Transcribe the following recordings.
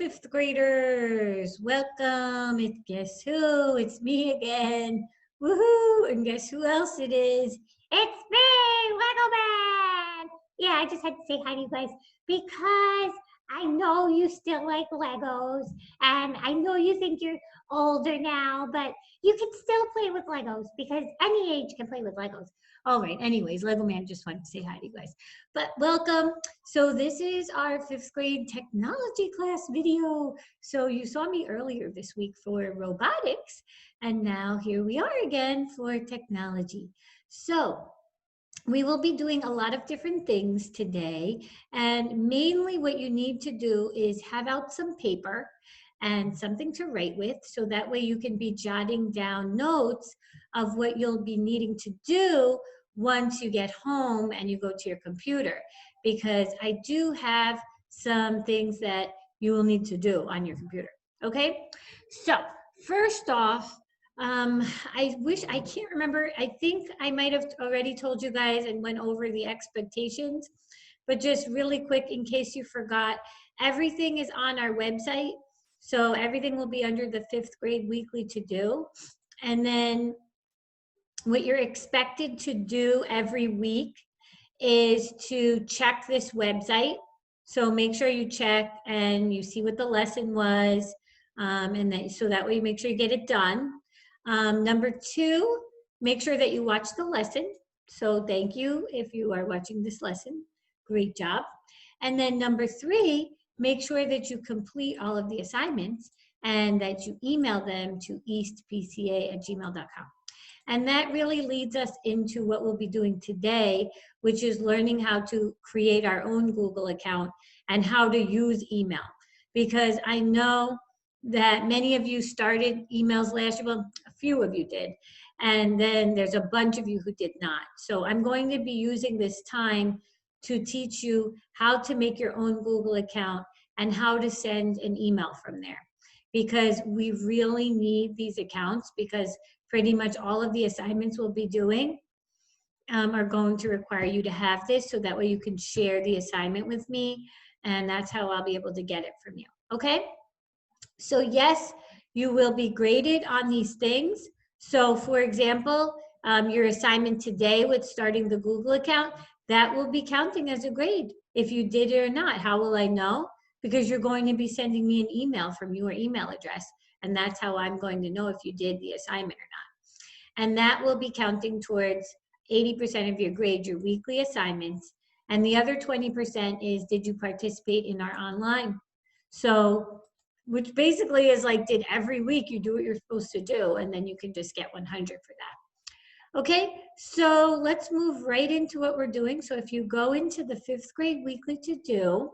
fifth graders. Welcome. Guess who? It's me again. Woohoo! And guess who else it is? It's me, Lego Man. Yeah, I just had to say hi to you guys because I know you still like Legos, and I know you think you're older now, but you can still play with Legos because any age can play with Legos. All right. Anyways, Lego Man just wanted to say hi to you guys. But welcome. So this is our fifth grade technology class video. So you saw me earlier this week for robotics, and now here we are again for technology. So we will be doing a lot of different things today, and mainly what you need to do is have out some paper and something to write with, so that way you can be jotting down notes of what you'll be needing to do once you get home and you go to your computer, because I do have some things that you will need to do on your computer. Okay, so first off, I wish, I can't remember. I think I might have already told you guys and went over the expectations, but just really quick in case you forgot, everything is on our website. So everything will be under the fifth grade weekly to do. And then what you're expected to do every week is to check this website. So make sure you check and you see what the lesson was, and that, so that way you make sure you get it done. Number two, make sure that you watch the lesson. So thank you if you are watching this lesson. Great job. And then number three, make sure that you complete all of the assignments and that you email them to eastpca@gmail.com. And that really leads us into what we'll be doing today, which is learning how to create our own Google account and how to use email. Because I know that many of you started emails last year, well, a few of you did, and then there's a bunch of you who did not. So I'm going to be using this time to teach you how to make your own Google account and how to send an email from there. Because we really need these accounts, because pretty much all of the assignments we'll be doing are going to require you to have this, so that way you can share the assignment with me, and that's how I'll be able to get it from you. Okay? So yes, you will be graded on these things. So for example, your assignment today with starting the Google account, that will be counting as a grade. If you did it or not, how will I know? Because you're going to be sending me an email from your email address, and that's how I'm going to know if you did the assignment or not. And that will be counting towards 80% of your grade, your weekly assignments. And the other 20% is, did you participate in our online? So, which basically is like, did every week you do what you're supposed to do, and then you can just get 100 for that. Okay, so let's move right into what we're doing. So if you go into the fifth grade weekly to do,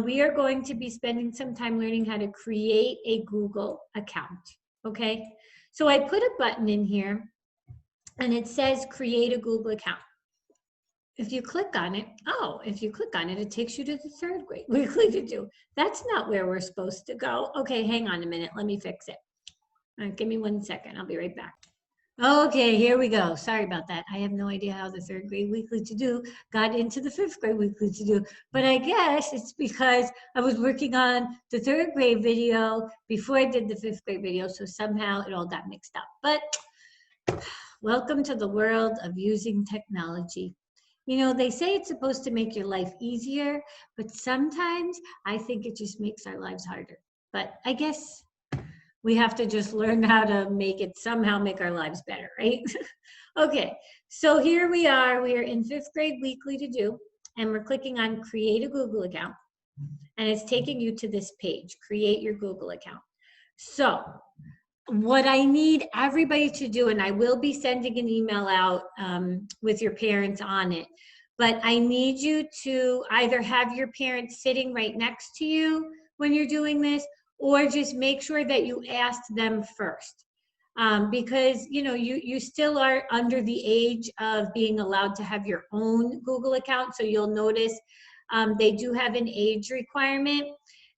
we are going to be spending some time learning how to create a Google account. Okay, so I put a button in here and it says create a Google account. If you click on it, it takes you to the third grade weekly to do. That's not where we're supposed to go. Okay, hang on a minute. Let me fix it. All right, give me 1 second. I'll be right back. Okay, here we go. Sorry about that. I have no idea how the third grade weekly to do got into the fifth grade weekly to do, but I guess it's because I was working on the third grade video before I did the fifth grade video, so somehow it all got mixed up. But welcome to the world of using technology. You know, they say it's supposed to make your life easier, but sometimes I think it just makes our lives harder. But I guess we have to just learn how to somehow make our lives better, right? Okay, so here we are in fifth grade weekly to do, and we're clicking on create a Google account, and it's taking you to this page, create your Google account. So what I need everybody to do, and I will be sending an email out with your parents on it, but I need you to either have your parents sitting right next to you when you're doing this, or just make sure that you asked them first. Because you know, you still are under the age of being allowed to have your own Google account. So you'll notice they do have an age requirement.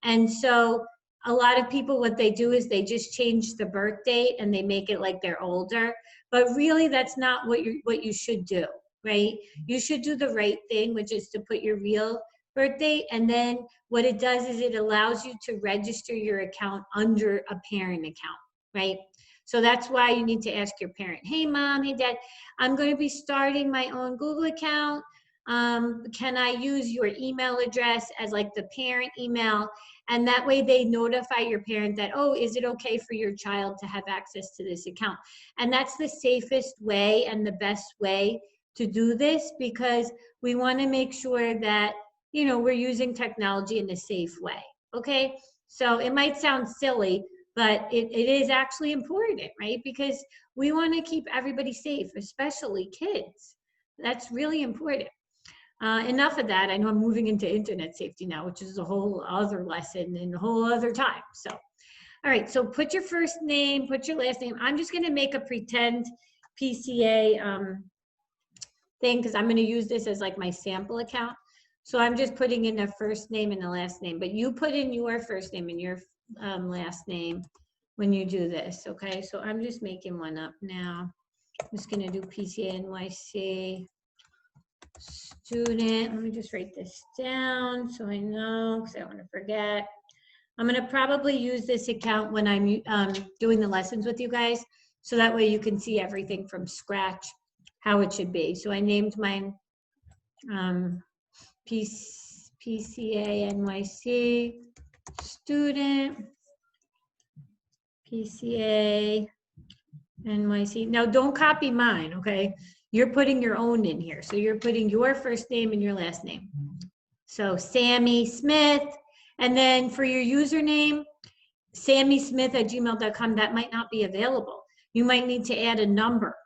And so a lot of people, what they do is they just change the birth date and they make it like they're older. But really, that's not what you should do, right? You should do the right thing, which is to put your real birth date. And then what it does is it allows you to register your account under a parent account, right? So that's why you need to ask your parent, hey mom, hey dad, I'm going to be starting my own Google account. Can I use your email address as like the parent email? And that way they notify your parent that, oh, is it okay for your child to have access to this account? And that's the safest way and the best way to do this, because we want to make sure that, you know, we're using technology in a safe way. Okay. So it might sound silly, but it is actually important, right? Because we want to keep everybody safe, especially kids. That's really important. Enough of that. I know I'm moving into internet safety now, which is a whole other lesson and a whole other time. So, all right, so put your first name, put your last name. I'm just going to make a pretend PCA thing because I'm going to use this as like my sample account. So I'm just putting in the first name and the last name, but you put in your first name and your last name when you do this, okay? So I'm just making one up now. I'm just going to do PCA NYC student. Let me just write this down so I know, because I don't want to forget. I'm going to probably use this account when I'm doing the lessons with you guys, so that way you can see everything from scratch, how it should be. So I named mine PCA NYC student, PCA NYC. Now don't copy mine, okay? You're putting your own in here. So you're putting your first name and your last name. So Sammy Smith. And then for your username, sammysmith@gmail.com, that might not be available. You might need to add a number.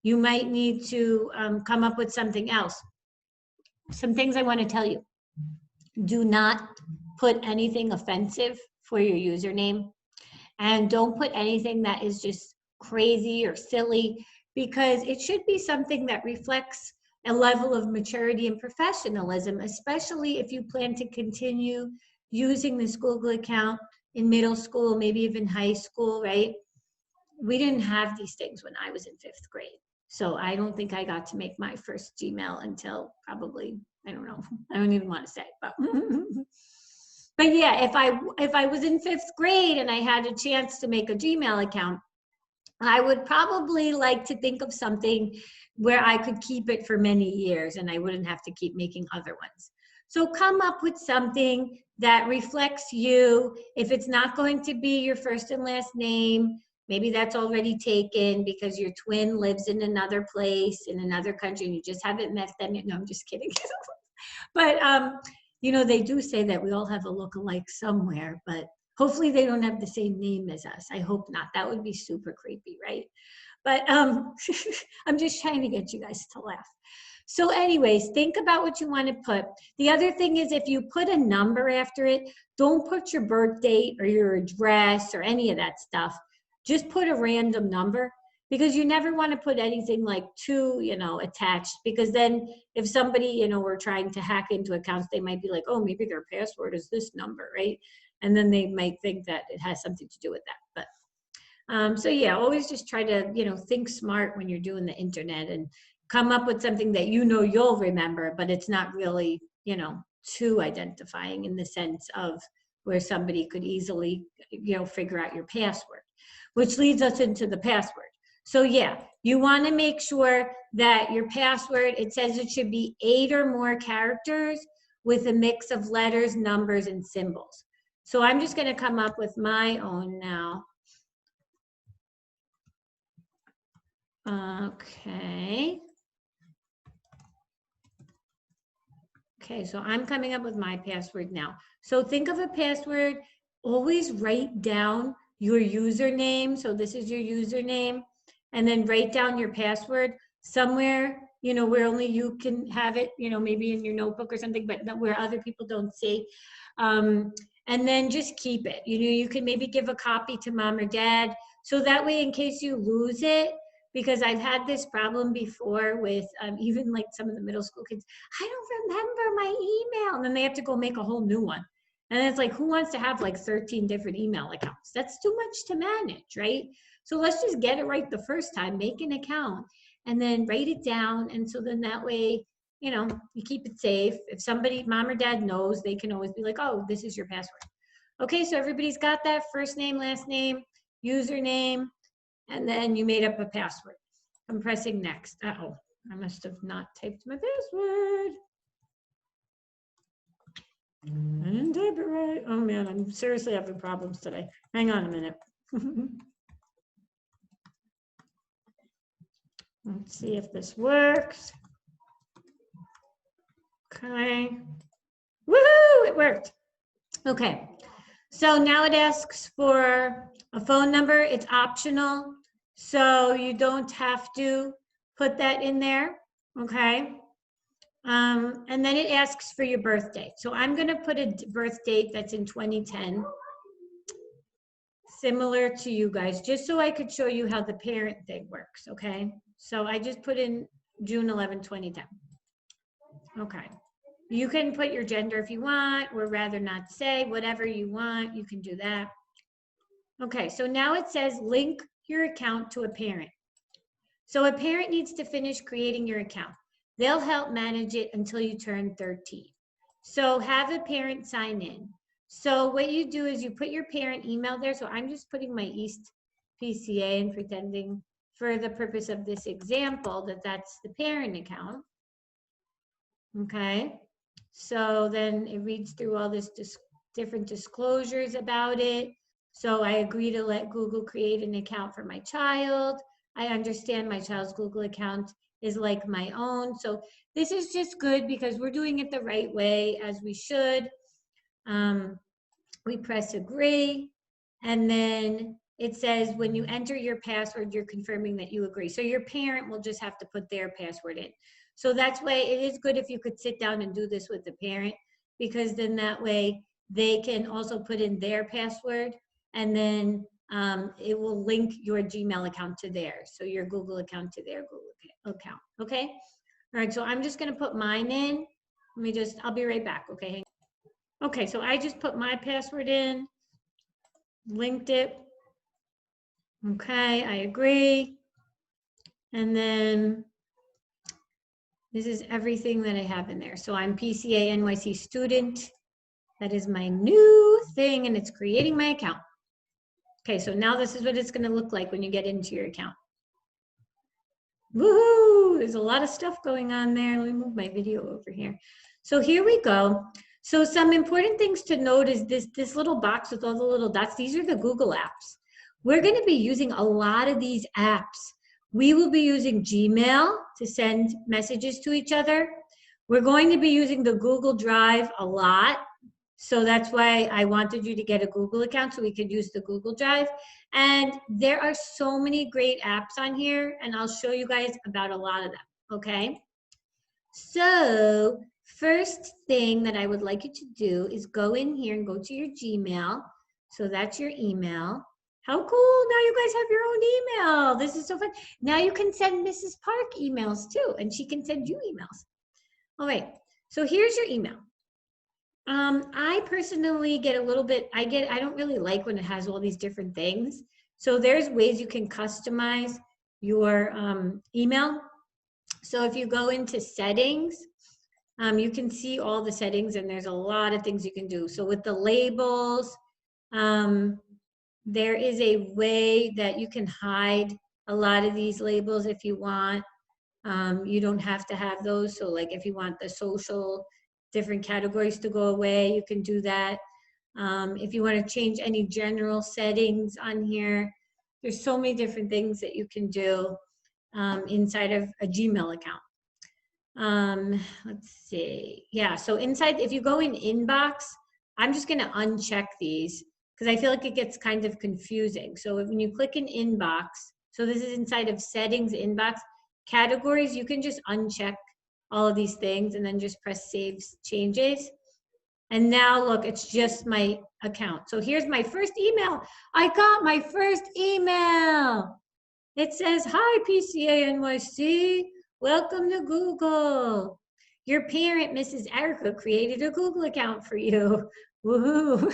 You might need to come up with something else. Some things I want to tell you. Do not put anything offensive for your username. And don't put anything that is just crazy or silly, because it should be something that reflects a level of maturity and professionalism, especially if you plan to continue using this Google account in middle school, maybe even high school, right? We didn't have these things when I was in 5th grade. So I don't think I got to make my first Gmail until probably, I don't know, I don't even want to say, but but yeah, if I was in 5th grade and I had a chance to make a Gmail account, I would probably like to think of something where I could keep it for many years and I wouldn't have to keep making other ones. So come up with something that reflects you. If it's not going to be your first and last name, maybe that's already taken because your twin lives in another place, in another country, and you just haven't met them yet. No, I'm just kidding. But, you know, they do say that we all have a look-alike somewhere, but hopefully they don't have the same name as us. I hope not. That would be super creepy, right? But I'm just trying to get you guys to laugh. So anyways, think about what you want to put. The other thing is, if you put a number after it, don't put your birth date or your address or any of that stuff. Just put a random number, because you never want to put anything like too, you know, attached, because then if somebody, you know, were trying to hack into accounts, they might be like, oh, maybe their password is this number, right? And then they might think that it has something to do with that. But so yeah, always just try to, you know, think smart when you're doing the internet and come up with something that you know you'll remember, but it's not really, you know, too identifying in the sense of where somebody could easily, you know, figure out your password, which leads us into the password. So yeah, you want to make sure that your password, it says it should be 8 or more characters with a mix of letters, numbers, and symbols. So I'm just going to come up with my own now. Okay. Okay, so I'm coming up with my password now. So think of a password, always write down your username. So this is your username, and then write down your password somewhere, you know, where only you can have it, you know, maybe in your notebook or something, but where other people don't see. And then just keep it. You know, you can maybe give a copy to mom or dad, so that way in case you lose it, because I've had this problem before with even like some of the middle school kids, I don't remember my email, and then they have to go make a whole new one. And it's like, who wants to have like 13 different email accounts? That's too much to manage, right? So let's just get it right the first time, make an account, and then write it down. And so then that way, you know, you keep it safe. If somebody, mom or dad knows, they can always be like, oh, this is your password. Okay, so everybody's got that first name, last name, username, and then you made up a password. I'm pressing next. Uh-oh, I must have not typed my password. I didn't type it right. Oh man, I'm seriously having problems today. Hang on a minute. Let's see if this works. Okay. Woohoo, it worked. Okay, so now it asks for a phone number. It's optional, so you don't have to put that in there, okay? And then it asks for your birth date. So I'm gonna put a birth date that's in 2010, similar to you guys, just so I could show you how the parent thing works, okay? So I just put in June 11, 2010. Okay. You can put your gender if you want, or rather not say, whatever you want, you can do that. Okay, so now it says link your account to a parent. So a parent needs to finish creating your account. They'll help manage it until you turn 13. So have a parent sign in. So what you do is you put your parent email there. So I'm just putting my East PCA and pretending for the purpose of this example that that's the parent account. Okay, so then it reads through all this different disclosures about it. So I agree to let Google create an account for my child. I understand my child's Google account is like my own. So this is just good because we're doing it the right way, as we should. We press agree, and then it says when you enter your password, you're confirming that you agree. So your parent will just have to put their password in. So that's why it is good if you could sit down and do this with the parent, because then that way they can also put in their password, and then it will link your Gmail account to theirs. So your Google account to their Google account, okay? All right, so I'm just gonna put mine in. I'll be right back, okay? Okay, so I just put my password in, linked it. Okay, I agree. And then this is everything that I have in there. So I'm PCA NYC student. That is my new thing, and it's creating my account. Okay, so now this is what it's gonna look like when you get into your account. Woohoo, there's a lot of stuff going on there. Let me move my video over here. So here we go. So some important things to note is this little box with all the little dots. These are the Google apps. We're going to be using a lot of these apps. We will be using Gmail to send messages to each other. We're going to be using the Google Drive a lot. So that's why I wanted you to get a Google account so we could use the Google Drive. And there are so many great apps on here, and I'll show you guys about a lot of them, okay? So first thing that I would like you to do is go in here and go to your Gmail. So that's your email. How cool, now you guys have your own email. This is so fun. Now you can send Mrs. Park emails too, and she can send you emails. All right, so here's your email. I personally get a little bit, I don't really like when it has all these different things. So there's ways you can customize your email. So if you go into settings, you can see all the settings, and there's a lot of things you can do. So with the labels, there is a way that you can hide a lot of these labels if you want. You don't have to have those. So like if you want the social different categories to go away, you can do that. If you want to change any general settings on here, there's so many different things that you can do inside of a Gmail account. Let's see. Yeah, so inside, if you go in inbox, I'm just going to uncheck these because I feel like it gets kind of confusing. So when you click in inbox, so this is inside of settings, inbox, categories, you can just uncheck all of these things and then just press save changes. And now look, it's just my account. So here's my first email. I got my first email. It says, hi, PCA NYC. Welcome to Google. Your parent, Mrs. Erica, created a Google account for you. Woohoo.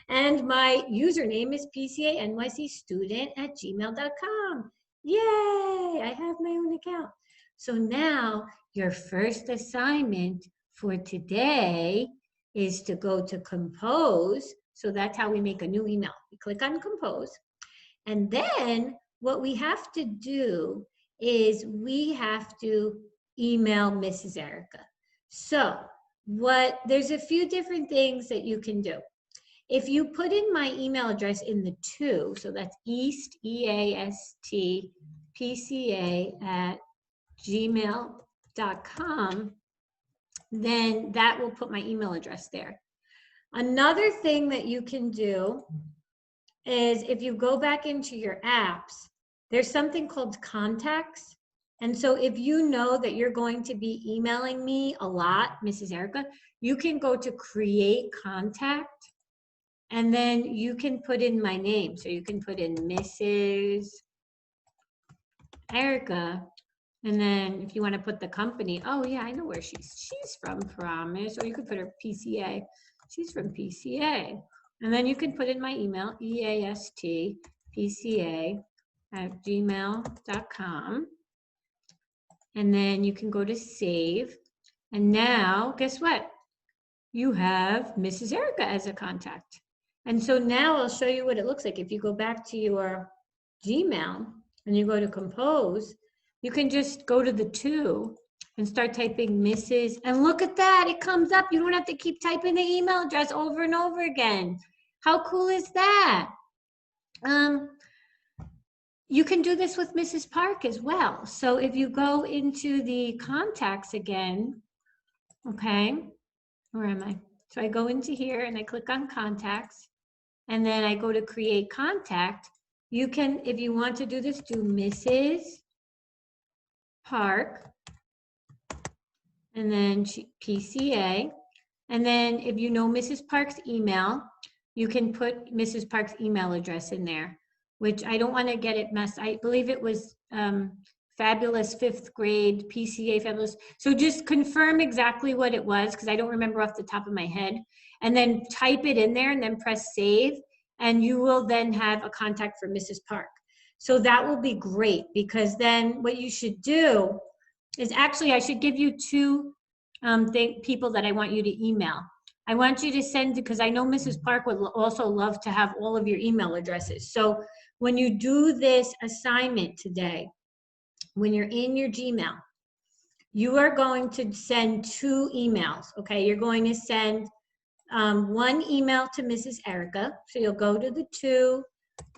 And my username is PCA NYC student at gmail.com. Yay, I have my own account. So now your first assignment for today is to go to Compose. So that's how we make a new email. We click on Compose. And then what we have to do is we have to email Mrs. Erica. So there's a few different things that you can do. If you put in my email address in the to, so that's East, EAST, PCA at gmail.com, then that will put my email address there. Another thing that you can do is if you go back into your apps, there's something called contacts. And so if you know that you're going to be emailing me a lot, Mrs. Erica, you can go to create contact and then you can put in my name. So you can put in Mrs. Erica. And then if you want to put the company, oh yeah, I know where she's from Promise, or you could put her PCA. She's from PCA. And then you can put in my email, eastpca@gmail.com. And then you can go to save. And now, guess what? You have Mrs. Erica as a contact. And so now I'll show you what it looks like. If you go back to your Gmail and you go to Compose, you can just go to the to and start typing Mrs. And look at that, it comes up. You don't have to keep typing the email address over and over again. How cool is that? You can do this with Mrs. Park as well. So if you go into the contacts again, okay, where am I? So I go into here and I click on contacts and then I go to create contact. You can, if you want to do this, do Mrs. Park and then PCA. And then if you know Mrs. Park's email, you can put Mrs. Park's email address in there, which I don't want to get it messed. I believe it was Fabulous 5th grade, PCA Fabulous. So just confirm exactly what it was because I don't remember off the top of my head. And then type it in there and then press save. And you will then have a contact for Mrs. Park. So that will be great because then what you should do is actually I should give you two people that I want you to email. I want you to send, because I know Mrs. Park would also love to have all of your email addresses. So when you do this assignment today, when you're in your Gmail, you are going to send 2 emails, okay? You're going to send one email to Mrs. Erica. So you'll go to the to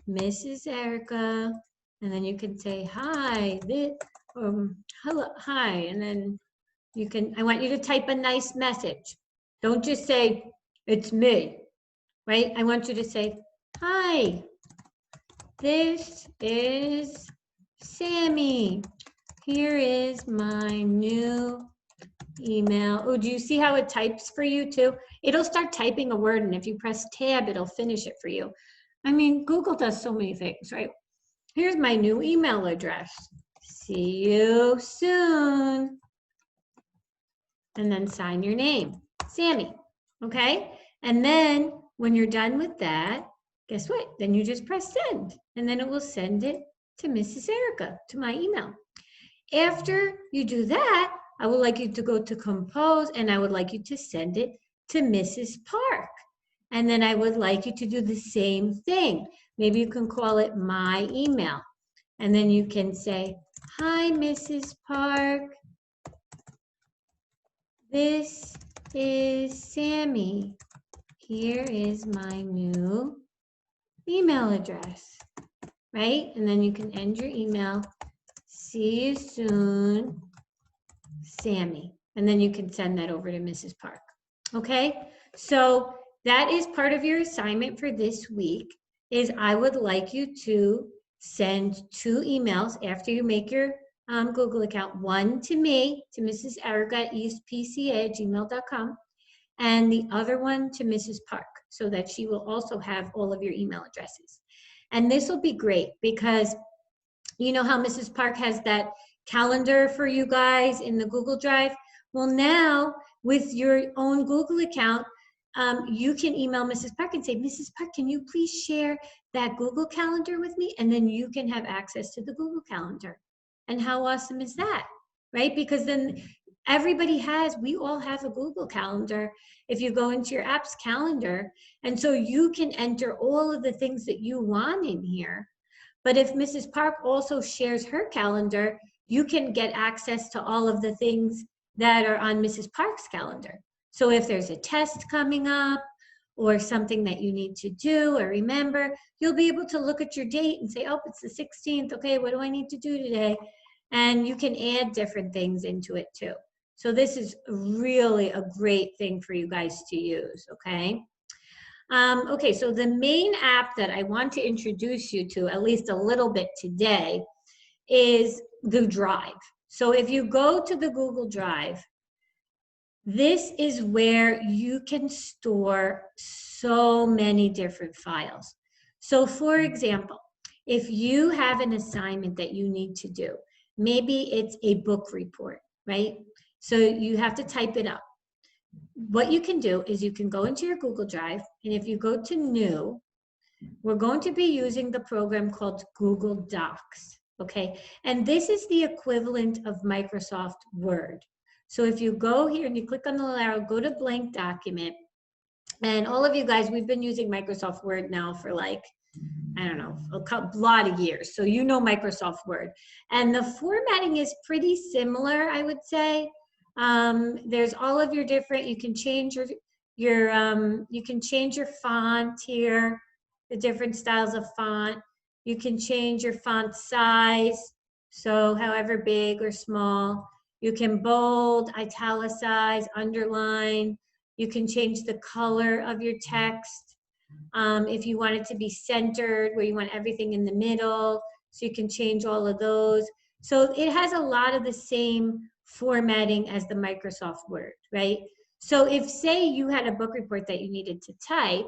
Mrs. Erica, and then you can say, hi, hello, hi, and then you can, I want you to type a nice message. Don't just say, it's me, right? I want you to say, hi, this is Sammy. Here is my new email. Oh, do you see how it types for you too? It'll start typing a word, and if you press tab, it'll finish it for you. I mean, Google does so many things, right? Here's my new email address. See you soon. And then sign your name, Sammy, okay? And then when you're done with that, guess what? Then you just press send, and then it will send it to Mrs. Erica, to my email. After you do that, I would like you to go to Compose, and I would like you to send it to Mrs. Park. And then I would like you to do the same thing. Maybe you can call it my email. And then you can say, hi, Mrs. Park. This is Sammy. Here is my new email address, right? And then you can end your email. See you soon, Sammy. And then you can send that over to Mrs. Park. Okay, so that is part of your assignment for this week, is I would like you to send 2 emails after you make your Google account, one to me, to Mrs. Erica, eastpca@gmail.com, and the other one to Mrs. Park, so that she will also have all of your email addresses. And this will be great because you know how Mrs. Park has that calendar for you guys in the Google Drive? Well, now with your own Google account, you can email Mrs. Park and say, Mrs. Park, can you please share that Google Calendar with me? And then you can have access to the Google Calendar. And how awesome is that? right? Because then we all have a Google Calendar if you go into your app's calendar. And so you can enter all of the things that you want in here. But if Mrs. Park also shares her calendar, you can get access to all of the things that are on Mrs. Park's calendar. So if there's a test coming up or something that you need to do or remember, you'll be able to look at your date and say, oh, it's the 16th. Okay, what do I need to do today? And you can add different things into it too. So this is really a great thing for you guys to use, okay? Okay, so the main app that I want to introduce you to, at least a little bit today, is the Drive. So if you go to the Google Drive, this is where you can store so many different files. So for example, if you have an assignment that you need to do, maybe it's a book report, right? So you have to type it up. What you can do is you can go into your Google Drive, and if you go to New, we're going to be using the program called Google Docs, okay? And this is the equivalent of Microsoft Word. So if you go here and you click on the little arrow, go to blank document, and all of you guys, we've been using Microsoft Word now for like, I don't know, a lot of years. So you know Microsoft Word. And the formatting is pretty similar, I would say. There's all of your different, you can change you can change your font here, the different styles of font. You can change your font size, so however big or small. You can bold, italicize, underline. You can change the color of your text. If you want it to be centered, where you want everything in the middle, so you can change all of those. So it has a lot of the same formatting as the Microsoft Word, right? So if, say, you had a book report that you needed to type,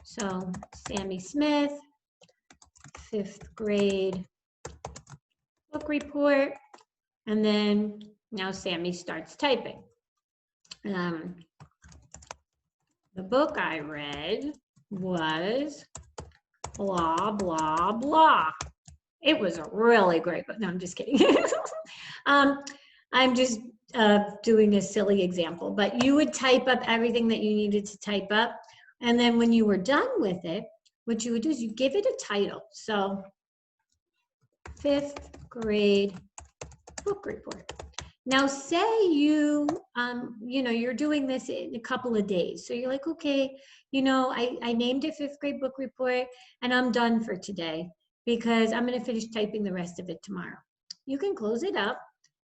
so Sammy Smith, 5th grade book report, and then now Sammy starts typing. The book I read was blah, blah, blah. It was a really great book. No, I'm just kidding. I'm just doing a silly example, but you would type up everything that you needed to type up. And then when you were done with it, what you would do is you give it a title. So 5th grade book report. Now say you, you're doing this in a couple of days. So you're like, okay, I named it 5th grade book report and I'm done for today because I'm gonna finish typing the rest of it tomorrow. You can close it up,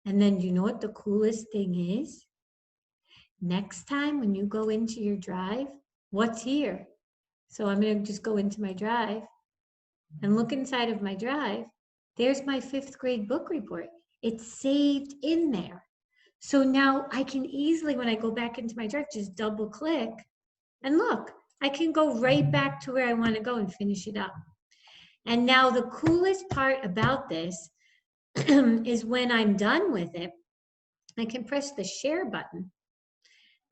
and then you know what the coolest thing is? Next time when you go into your drive, what's here? So I'm gonna just go into my drive and look inside of my drive. There's my 5th grade book report. It's saved in there. So now I can easily, when I go back into my drive, just double click and look, I can go right back to where I want to go and finish it up. And now the coolest part about this is when I'm done with it, I can press the share button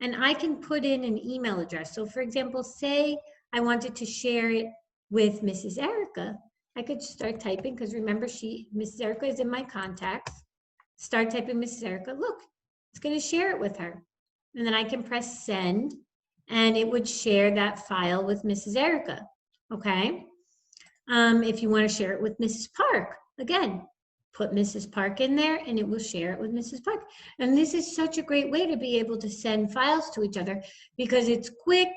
and I can put in an email address. So for example, say I wanted to share it with Mrs. Erica. I could start typing, because remember, Mrs. Erica is in my contacts. Start typing Mrs. Erica. Look, it's going to share it with her. And then I can press send, and it would share that file with Mrs. Erica. Okay. If you want to share it with Mrs. Park, again, put Mrs. Park in there and it will share it with Mrs. Park. And this is such a great way to be able to send files to each other because it's quick.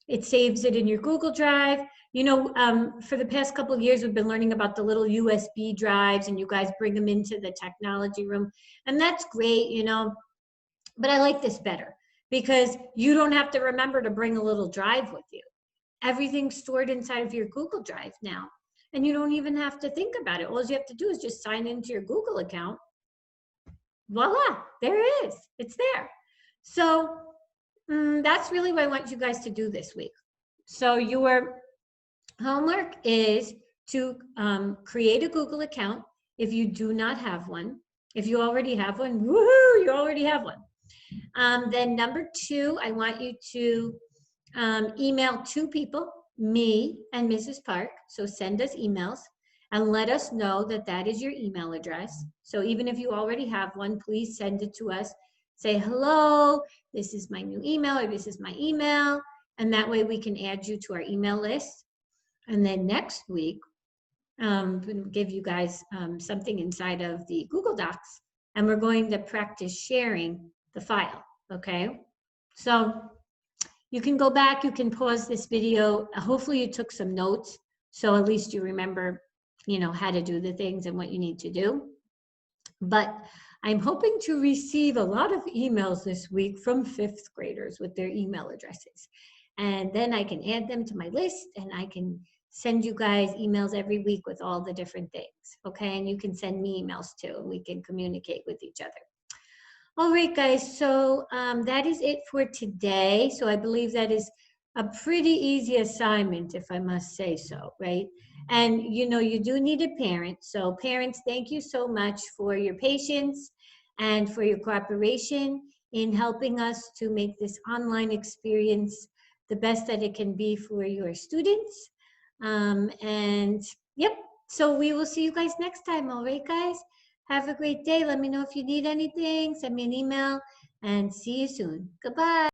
It saves it in your Google Drive. For the past couple of years, we've been learning about the little USB drives, and you guys bring them into the technology room. And that's great, but I like this better because you don't have to remember to bring a little drive with you. Everything's stored inside of your Google Drive now, and you don't even have to think about it. All you have to do is just sign into your Google account. Voila, there it is. It's there. So that's really what I want you guys to do this week. So your homework is to create a Google account if you do not have one. If you already have one, woohoo, you already have one. Then number 2, I want you to email 2 people, me and Mrs. Park. So send us emails. and let us know that that is your email address. So even if you already have one, please send it to us. Say, hello, this is my new email, or this is my email. And that way we can add you to our email list. And then next week, we'll give you guys something inside of the Google Docs, and we're going to practice sharing the file, okay? So you can go back, you can pause this video. Hopefully you took some notes, so at least you remember, you know, how to do the things and what you need to do. But I'm hoping to receive a lot of emails this week from 5th graders with their email addresses. And then I can add them to my list, and I can send you guys emails every week with all the different things, okay? And you can send me emails too, and we can communicate with each other. All right, guys, so that is it for today. So I believe that is a pretty easy assignment, if I must say so, right? And you know, you do need a parent. So parents, thank you so much for your patience and for your cooperation in helping us to make this online experience the best that it can be for your students. And yep, so we will see you guys next time. All right, guys? Have a great day. Let me know if you need anything. Send me an email, and see you soon. Goodbye.